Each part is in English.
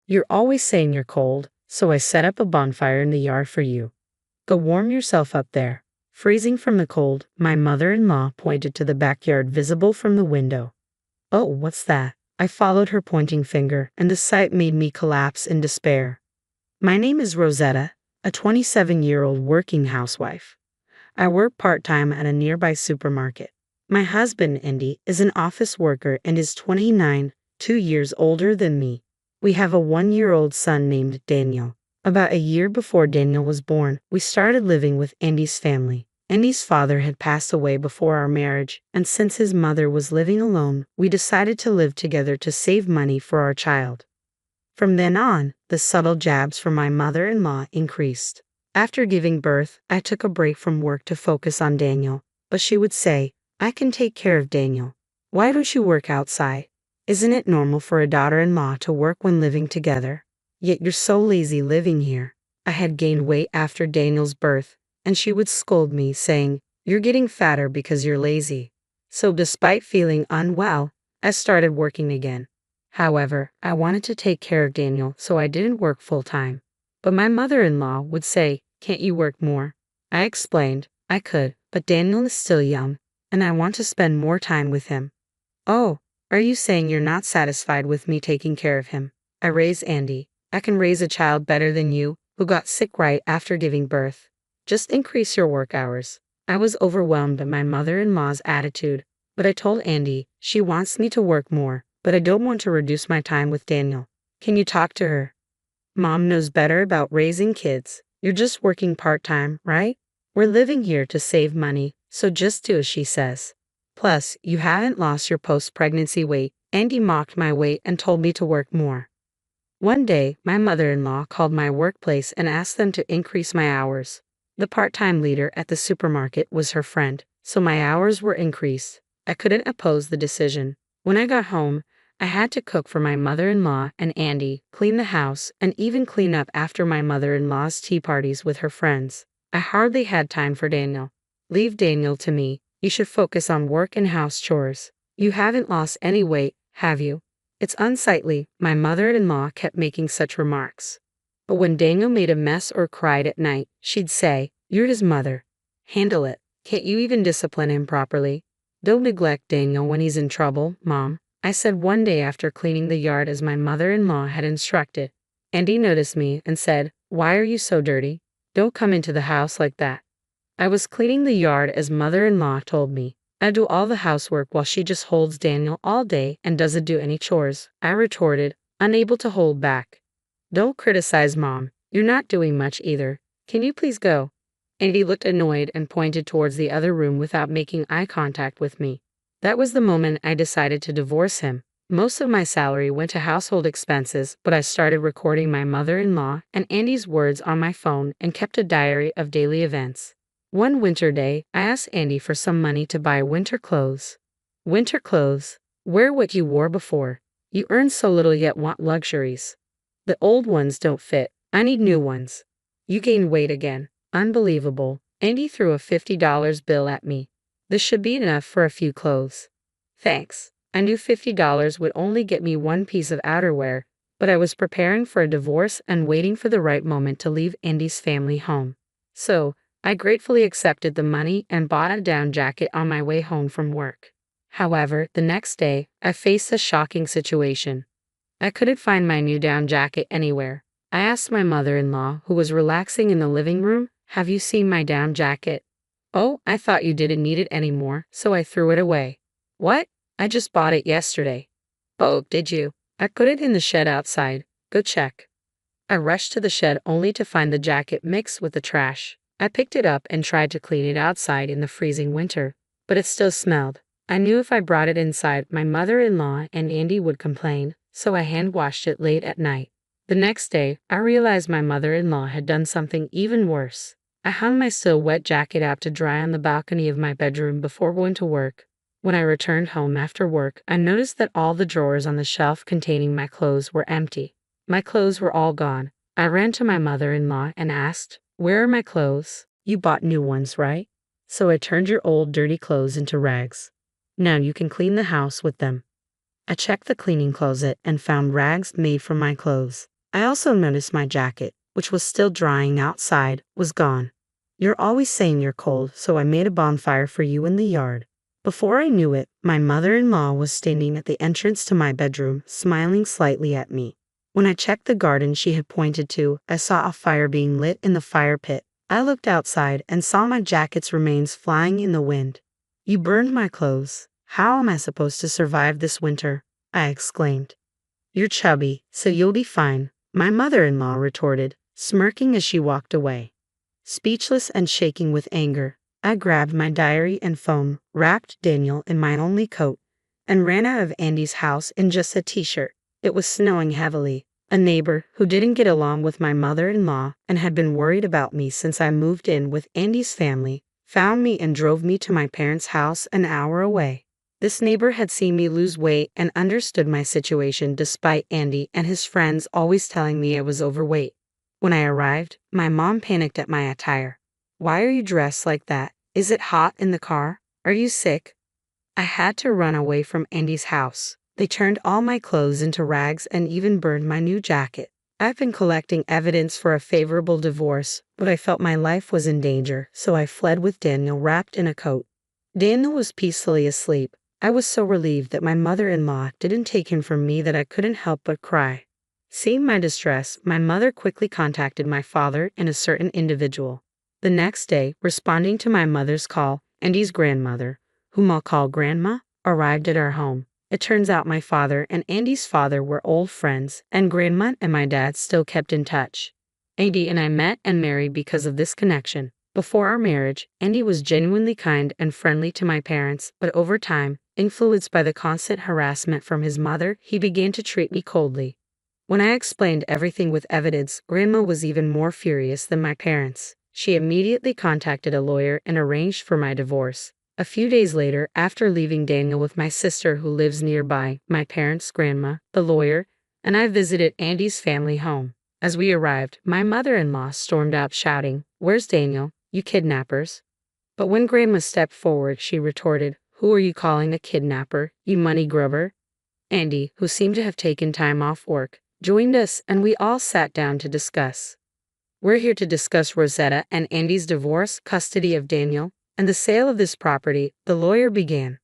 You're always saying you're cold, so I set up a bonfire in the yard for you. Go warm yourself up there. Freezing from the cold, my mother-in-law pointed to the backyard visible from the window. Oh, what's that? I followed her pointing finger, and the sight made me collapse in despair. My name is Rosetta, a 27-year-old working housewife. I work part-time at a nearby supermarket. My husband, Andy, is an office worker and is 29, 2 years older than me. We have a 1-year-old son named Daniel. About a year before Daniel was born, we started living with Andy's family. Andy's father had passed away before our marriage, and since his mother was living alone, we decided to live together to save money for our child. From then on, the subtle jabs from my mother-in-law increased. After giving birth, I took a break from work to focus on Daniel, but she would say, "I can take care of Daniel. Why don't you work outside? Isn't it normal for a daughter-in-law to work when living together? Yet you're so lazy living here." I had gained weight after Daniel's birth, and she would scold me, saying, "You're getting fatter because you're lazy." So despite feeling unwell, I started working again. However, I wanted to take care of Daniel, so I didn't work full-time. But my mother-in-law would say, "Can't you work more?" I explained, I could, but Daniel is still young, and I want to spend more time with him. "Oh, are you saying you're not satisfied with me taking care of him?" I raised Andy. "I can raise a child better than you, who got sick right after giving birth. Just increase your work hours." I was overwhelmed by my mother-in-law's attitude, but I told Andy, "She wants me to work more, but I don't want to reduce my time with Daniel. Can you talk to her? Mom knows better about raising kids. You're just working part-time, right? We're living here to save money, so just do as she says. Plus, you haven't lost your post-pregnancy weight." Andy mocked my weight and told me to work more. One day, my mother-in-law called my workplace and asked them to increase my hours. The part-time leader at the supermarket was her friend, so my hours were increased. I couldn't oppose the decision. When I got home, I had to cook for my mother-in-law and Andy, clean the house, and even clean up after my mother-in-law's tea parties with her friends. I hardly had time for Daniel. "Leave Daniel to me. You should focus on work and house chores. You haven't lost any weight, have you?" It's unsightly, my mother-in-law kept making such remarks. But when Daniel made a mess or cried at night, she'd say, "You're his mother. Handle it. Can't you even discipline him properly? Don't neglect Daniel when he's in trouble, Mom," I said one day after cleaning the yard as my mother-in-law had instructed. Andy noticed me and said, "Why are you so dirty? Don't come into the house like that." I was cleaning the yard as mother-in-law told me. I do all the housework while she just holds Daniel all day and doesn't do any chores, I retorted, unable to hold back. "Don't criticize Mom. You're not doing much either. Can you please go?" Andy looked annoyed and pointed towards the other room without making eye contact with me. That was the moment I decided to divorce him. Most of my salary went to household expenses, but I started recording my mother-in-law and Andy's words on my phone and kept a diary of daily events. One winter day, I asked Andy for some money to buy winter clothes. "Winter clothes? Wear what you wore before. You earn so little yet want luxuries. The old ones don't fit. I need new ones. You gained weight again. Unbelievable." Andy threw a $50 bill at me. "This should be enough for a few clothes." Thanks. I knew $50 would only get me one piece of outerwear, but I was preparing for a divorce and waiting for the right moment to leave Andy's family home. So, I gratefully accepted the money and bought a down jacket on my way home from work. However, the next day, I faced a shocking situation. I couldn't find my new down jacket anywhere. I asked my mother-in-law, who was relaxing in the living room, "Have you seen my down jacket?" "Oh, I thought you didn't need it anymore, so I threw it away." "What? I just bought it yesterday." "Oh, did you? I put it in the shed outside. Go check." I rushed to the shed only to find the jacket mixed with the trash. I picked it up and tried to clean it outside in the freezing winter, but it still smelled. I knew if I brought it inside, my mother-in-law and Andy would complain, so I hand-washed it late at night. The next day, I realized my mother-in-law had done something even worse. I hung my still wet jacket out to dry on the balcony of my bedroom before going to work. When I returned home after work, I noticed that all the drawers on the shelf containing my clothes were empty. My clothes were all gone. I ran to my mother-in-law and asked, "Where are my clothes? You bought new ones, right? So I turned your old dirty clothes into rags. Now you can clean the house with them." I checked the cleaning closet and found rags made from my clothes. I also noticed my jacket, which was still drying outside, was gone. You're always saying you're cold, so I made a bonfire for you in the yard. Before I knew it, my mother-in-law was standing at the entrance to my bedroom, smiling slightly at me. When I checked the garden she had pointed to, I saw a fire being lit in the fire pit. I looked outside and saw my jacket's remains flying in the wind. You burned my clothes. How am I supposed to survive this winter? I exclaimed. You're chubby, so you'll be fine, my mother-in-law retorted, smirking as she walked away. Speechless and shaking with anger, I grabbed my diary and phone, wrapped Daniel in my only coat, and ran out of Andy's house in just a t-shirt. It was snowing heavily. A neighbor, who didn't get along with my mother-in-law and had been worried about me since I moved in with Andy's family, found me and drove me to my parents' house an hour away. This neighbor had seen me lose weight and understood my situation despite Andy and his friends always telling me I was overweight. When I arrived, my mom panicked at my attire. Why are you dressed like that? Is it hot in the car? Are you sick? I had to run away from Andy's house. They turned all my clothes into rags and even burned my new jacket. I've been collecting evidence for a favorable divorce, but I felt my life was in danger, so I fled with Daniel wrapped in a coat. Daniel was peacefully asleep. I was so relieved that my mother-in-law didn't take him from me that I couldn't help but cry. Seeing my distress, my mother quickly contacted my father and a certain individual. The next day, responding to my mother's call, Andy's grandmother, whom I'll call Grandma, arrived at our home. It turns out my father and Andy's father were old friends, and Grandma and my dad still kept in touch. Andy and I met and married because of this connection. Before our marriage, Andy was genuinely kind and friendly to my parents, but over time, influenced by the constant harassment from his mother, he began to treat me coldly. When I explained everything with evidence, Grandma was even more furious than my parents. She immediately contacted a lawyer and arranged for my divorce. A few days later, after leaving Daniel with my sister who lives nearby, my parents' grandma, the lawyer, and I visited Andy's family home. As we arrived, my mother-in-law stormed out shouting, "Where's Daniel, you kidnappers?" But when Grandma stepped forward, she retorted, "Who are you calling a kidnapper, you money grubber?" Andy, who seemed to have taken time off work, joined us and we all sat down to discuss. We're here to discuss Rosetta and Andy's divorce, custody of Daniel, and the sale of this property, the lawyer began.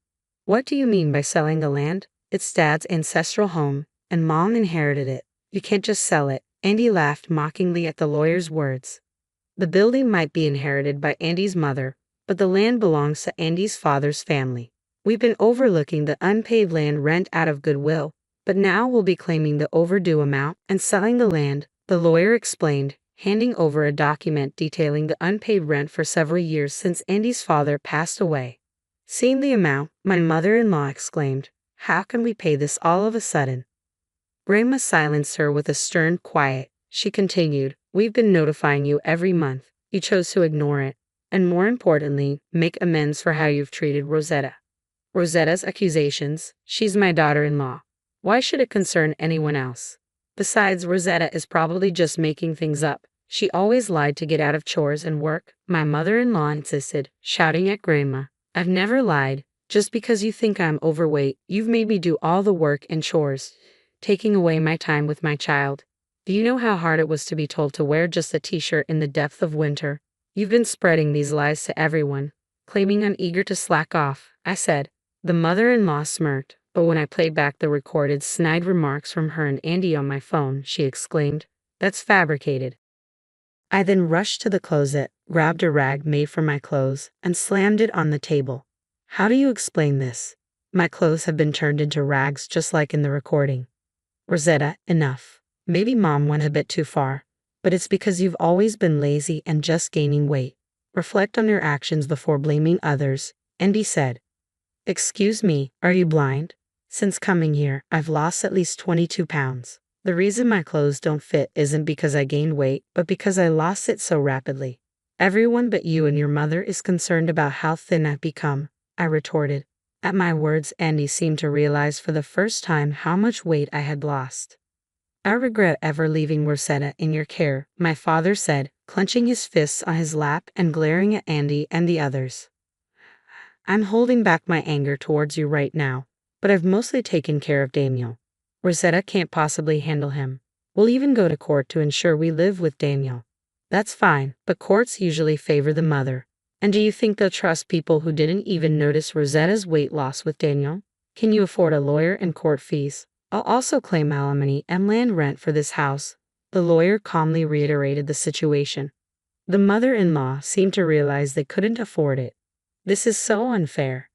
What do you mean by selling the land? It's Dad's ancestral home, and Mom inherited it. You can't just sell it. Andy laughed mockingly at the lawyer's words. The building might be inherited by Andy's mother, but the land belongs to Andy's father's family. We've been overlooking the unpaid land rent out of goodwill, but now we'll be claiming the overdue amount and selling the land, the lawyer explained, handing over a document detailing the unpaid rent for several years since Andy's father passed away. Seeing the amount, my mother-in-law exclaimed, "How can we pay this all of a sudden?" Grandma silenced her with a stern quiet. She continued, "We've been notifying you every month. You chose to ignore it, and more importantly, make amends for how you've treated Rosetta. Rosetta's accusations, she's my daughter-in-law. Why should it concern anyone else? Besides, Rosetta is probably just making things up. She always lied to get out of chores and work," my mother-in-law insisted, shouting at Grandma. "I've never lied. Just because you think I'm overweight, you've made me do all the work and chores, taking away my time with my child. Do you know how hard it was to be told to wear just a t-shirt in the depth of winter? You've been spreading these lies to everyone, claiming I'm eager to slack off," I said. The mother-in-law smirked, but when I played back the recorded snide remarks from her and Andy on my phone, she exclaimed, "That's fabricated." I then rushed to the closet, grabbed a rag made from my clothes, and slammed it on the table. "How do you explain this? My clothes have been turned into rags just like in the recording." "Rosetta, enough. Maybe Mom went a bit too far, but it's because you've always been lazy and just gaining weight. Reflect on your actions before blaming others," Andy said. "Excuse me, are you blind? Since coming here, I've lost at least 22 pounds. The reason my clothes don't fit isn't because I gained weight, but because I lost it so rapidly. Everyone but you and your mother is concerned about how thin I've become," I retorted. At my words, Andy seemed to realize for the first time how much weight I had lost. "I regret ever leaving Rosetta in your care," my father said, clenching his fists on his lap and glaring at Andy and the others. "I'm holding back my anger towards you right now, but I've mostly taken care of Daniel. Rosetta can't possibly handle him. We'll even go to court to ensure we live with Daniel. That's fine, but courts usually favor the mother. And do you think they'll trust people who didn't even notice Rosetta's weight loss with Daniel? Can you afford a lawyer and court fees? I'll also claim alimony and land rent for this house. The lawyer calmly reiterated the situation. The mother-in-law seemed to realize they couldn't afford it. This is so unfair.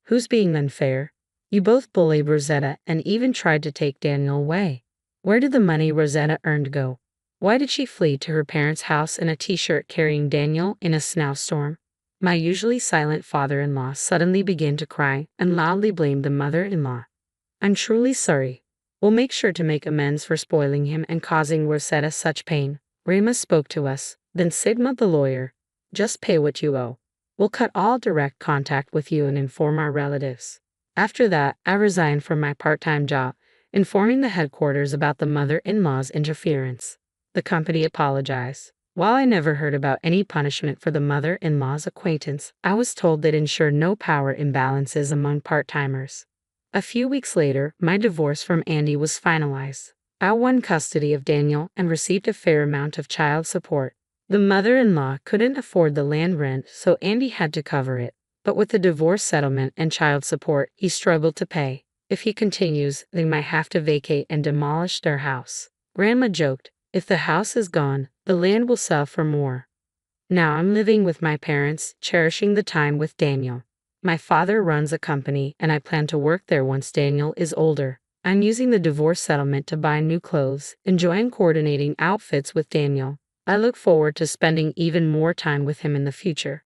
Who's being unfair? You both bullied Rosetta and even tried to take Daniel away. Where did the money Rosetta earned go? Why did she flee to her parents' house in a t-shirt carrying Daniel in a snowstorm? My usually silent father-in-law suddenly began to cry and loudly blamed the mother-in-law. I'm truly sorry. We'll make sure to make amends for spoiling him and causing Rosetta such pain. Rama spoke to us, then Sigma the lawyer. Just pay what you owe. We'll cut all direct contact with you and inform our relatives. After that, I resigned from my part-time job, informing the headquarters about the mother-in-law's interference. The company apologized. While I never heard about any punishment for the mother-in-law's acquaintance, I was told they'd ensure no power imbalances among part-timers. A few weeks later, my divorce from Andy was finalized. I won custody of Daniel and received a fair amount of child support. The mother-in-law couldn't afford the land rent, so Andy had to cover it. But with the divorce settlement and child support, he struggled to pay. If he continues, they might have to vacate and demolish their house. Grandma joked, if the house is gone, the land will sell for more. Now I'm living with my parents, cherishing the time with Daniel. My father runs a company and I plan to work there once Daniel is older. I'm using the divorce settlement to buy new clothes, enjoying coordinating outfits with Daniel. I look forward to spending even more time with him in the future.